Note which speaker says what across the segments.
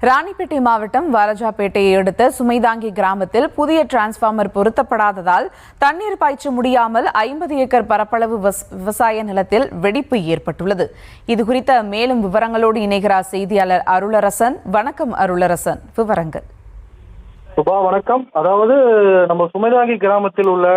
Speaker 1: ராணிப்பேட்டை மாவட்டம் வாலாஜாபேட்டையை அடுத்த சுமைதாங்கி கிராமத்தில் புதிய டிரான்ஸ்பார்மர் பொருத்தப்படாததால் தண்ணீர் பாய்ச்ச முடியாமல் 50 ஏக்கர் பரப்பளவு விவசாய நிலத்தில் வெடிப்பு ஏற்பட்டுள்ளது. இதுகுறித்த மேலும் விவரங்களோடு இணைகிறார் செய்தியாளர் அருளரசன். வணக்கம் அருளரசன், விவரங்கள்.
Speaker 2: வணக்கம். அதாவது நம்ம சுமைதாங்கி கிராமத்தில் உள்ள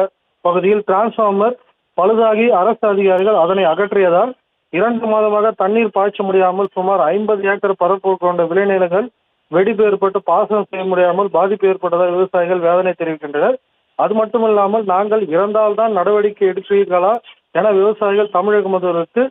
Speaker 2: பகுதியில் டிரான்ஸ்பார்மர் பழுதாகி அரசு அதிகாரிகள் அதனை அகற்றியதால் 2 மாதமாக தண்ணீர் பாய்ச்ச முடியாமல் சுமார் 50 ஏக்கர் பரப்பு கொண்ட விளைநிலங்கள் வெடிப்பு ஏற்பட்டு பாசனம் செய்ய முடியாமல் பாதிப்பு ஏற்பட்டதாக விவசாயிகள் வேதனை தெரிவிக்கின்றனர். அது மட்டுமல்லாமல் நாங்கள் இறந்தால்தான் நடவடிக்கை எடுக்கிறீர்களா என விவசாயிகள் தமிழக முதல்வருக்கு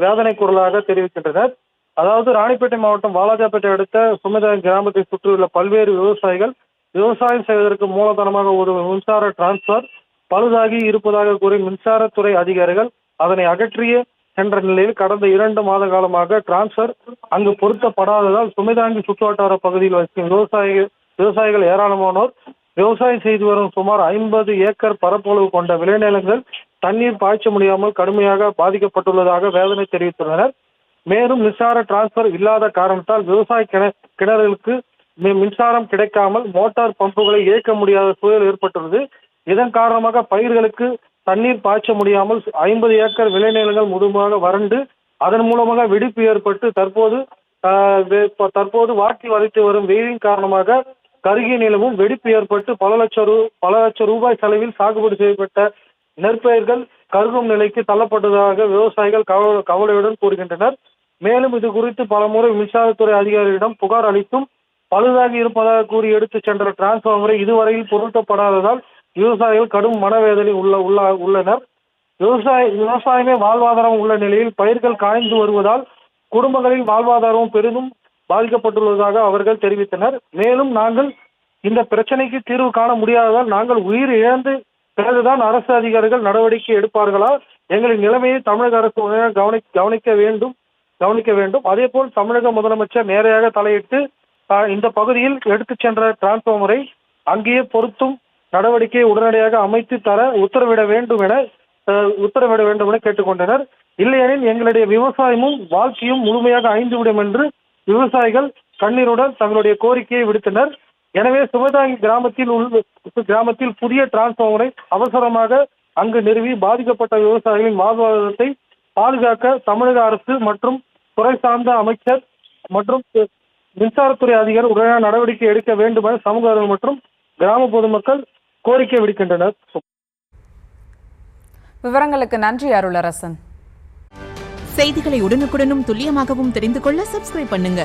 Speaker 2: வேதனை குரலாக தெரிவிக்கின்றனர். அதாவது ராணிப்பேட்டை மாவட்டம் வாலாஜாபேட்டை அடுத்த சுமைதாங்கி கிராமத்தை சுற்றியுள்ள பல்வேறு விவசாயிகள் விவசாயம் செய்வதற்கு மூலதனமாக உதவும் மின்சார டிரான்ஸ்பர் பழுதாகி இருப்பதாக கூறி மின்சாரத்துறை அதிகாரிகள் அதனை அகற்றிய என்ற நிலையில் கடந்த 2 மாத காலமாக டிரான்ஸ்பர் அங்கு பொருத்தப்படாததால் சுமைதாங்கி சுற்றுவட்டார பகுதியில் வசிக்கும் விவசாயிகள் ஏராளமானோர் விவசாயம் செய்து வரும் சுமார் 50 ஏக்கர் பரப்பளவு கொண்ட விளைநிலங்கள் தண்ணீர் பாய்ச்ச முடியாமல் கடுமையாக பாதிக்கப்பட்டுள்ளதாக வேதனை தெரிவித்துள்ளனர். மேலும் மின்சார டிரான்ஸ்பர் இல்லாத காரணத்தால் விவசாய கிணறுகளுக்கு மின்சாரம் கிடைக்காமல் மோட்டார் பம்புகளை இயக்க முடியாத சூழல் ஏற்பட்டுள்ளது. இதன் காரணமாக பயிர்களுக்கு தண்ணீர் பாய்ச்ச முடியாமல் 50 ஏக்கர் விளைநிலங்கள் முழுமையாக வறண்டு அதன் மூலமாக வெடிப்பு ஏற்பட்டு தற்போது வாட்டி வதைத்து வரும் வெயிலின் காரணமாக கருகிய நிலவும் வெடிப்பு ஏற்பட்டு பல லட்சம் ரூபாய் செலவில் சாகுபடி செய்யப்பட்ட நெற்பயிர்கள் கருகும் நிலைக்கு தள்ளப்பட்டதாக விவசாயிகள் கவலையுடன் கூறுகின்றனர். மேலும் இது குறித்து பலமுறை மின்சாரத்துறை அதிகாரிகளிடம் புகார் அளித்தும் பழுதாகி இருப்பதாக கூறி எடுத்துச் சென்ற டிரான்ஸ்பார்மரை இதுவரையில் பொருத்தப்படாததால் விவசாயிகள் கடும் மனவேதனை உள்ளனர். விவசாயமே வாழ்வாதாரம் உள்ள நிலையில் பயிர்கள் காய்ந்து வருவதால் குடும்பங்களில் வாழ்வாதாரம் பெரிதும் பாதிக்கப்பட்டுள்ளதாக அவர்கள் தெரிவித்தனர். மேலும் நாங்கள் இந்த பிரச்சனைக்கு தீர்வு காண முடியாததால் நாங்கள் உயிர் இழந்து பிறகுதான் அரசு அதிகாரிகள் நடவடிக்கை எடுப்பார்களா, எங்களின் நிலைமையை தமிழக அரசு கவனிக்க வேண்டும். அதே போல் தமிழக முதலமைச்சர் நேரையாக தலையிட்டு இந்த பகுதியில் எடுத்துச் சென்ற டிரான்ஸ்பார்மரை அங்கேயே பொருத்தும் நடவடிக்கையை உடனடியாக அமைத்து தர உத்தரவிட வேண்டும் என கேட்டுக்கொண்டனர். இல்லையெனில் எங்களுடைய விவசாயமும் வாழ்க்கையும் முழுமையாக அழிந்துவிடும் என்று விவசாயிகள் கண்ணீருடன் தங்களுடைய கோரிக்கையை விடுத்தனர். எனவே சுமைதாங்கி கிராமத்தில் புதிய டிரான்ஸ்பார்மரை அவசரமாக அங்கு நிறுவி பாதிக்கப்பட்ட விவசாயிகளின் வாழ்வாதாரத்தை பாதுகாக்க தமிழக அரசு மற்றும் துறை சார்ந்த அமைச்சர் மற்றும் மின்சாரத்துறை அதிகாரி உடனடியாக நடவடிக்கை எடுக்க வேண்டும் என சமூக மற்றும் கிராம பொதுமக்கள் கோரிக்கை விடுக்கின்றனர்.
Speaker 1: விவரங்களுக்கு நன்றி அருளரசன்.
Speaker 3: செய்திகளை உடனுக்குடனும் துல்லியமாகவும் தெரிந்து கொள்ள சப்ஸ்கிரைப் பண்ணுங்க.